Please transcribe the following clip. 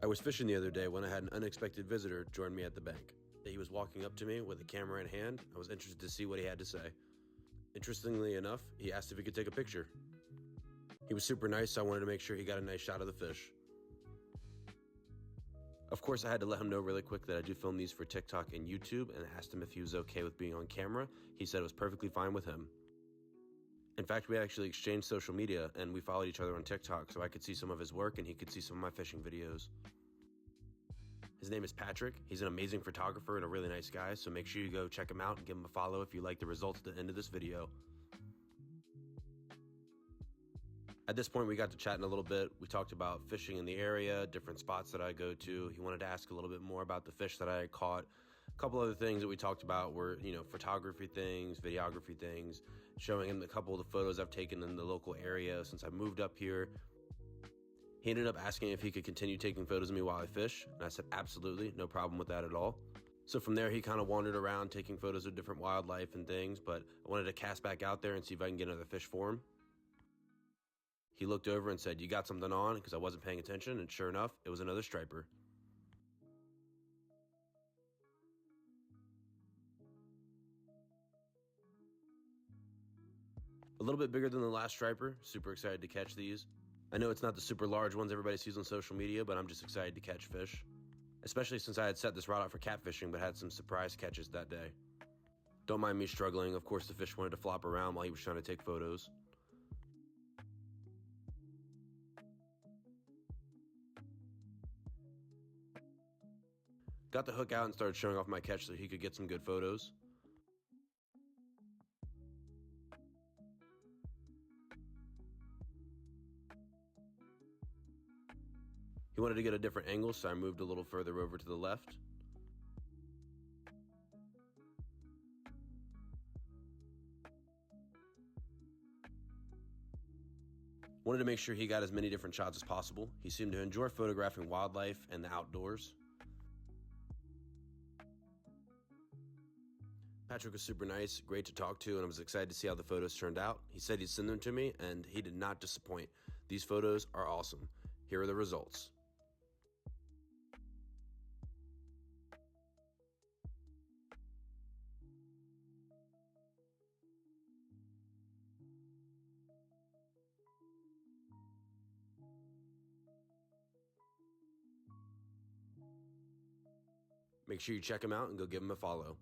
I was fishing the other day when I had an unexpected visitor join me at the bank. He was walking up to me with a camera in hand. I was interested to see what he had to say. Interestingly enough, he asked if he could take a picture. He was super nice, so I wanted to make sure he got a nice shot of the fish. Of course, I had to let him know really quick that I do film these for TikTok and YouTube, and asked him if he was okay with being on camera. He said it was perfectly fine with him. In fact, we actually exchanged social media, and we followed each other on TikTok, so I could see some of his work and he could see some of my fishing videos. His name is Patrick. He's an amazing photographer and a really nice guy, so make sure you go check him out and give him a follow if you like the results at the end of this video. At this point, we got to chatting a little bit. We talked about fishing in the area, different spots that I go to. He wanted to ask a little bit more about the fish that I had caught. A couple other things that we talked about were, photography things, videography things, showing him a couple of the photos I've taken in the local area since I moved up here. He ended up asking if he could continue taking photos of me while I fish, and I said absolutely, no problem with that at all. So from there, he kind of wandered around taking photos of different wildlife and things, but I wanted to cast back out there and see if I can get another fish for him. He looked over and said, "You got something on?" because I wasn't paying attention, and sure enough, it was another striper. A little bit bigger than the last striper. Super excited to catch these. I know it's not the super large ones everybody sees on social media, but I'm just excited to catch fish. Especially since I had set this rod out for catfishing, but had some surprise catches that day. Don't mind me struggling. Of course, the fish wanted to flop around while he was trying to take photos. Got the hook out and started showing off my catch so he could get some good photos. He wanted to get a different angle, so I moved a little further over to the left. Wanted to make sure he got as many different shots as possible. He seemed to enjoy photographing wildlife and the outdoors. Patrick was super nice, great to talk to, and I was excited to see how the photos turned out. He said he'd send them to me, and he did not disappoint. These photos are awesome. Here are the results. Make sure you check him out and go give him a follow.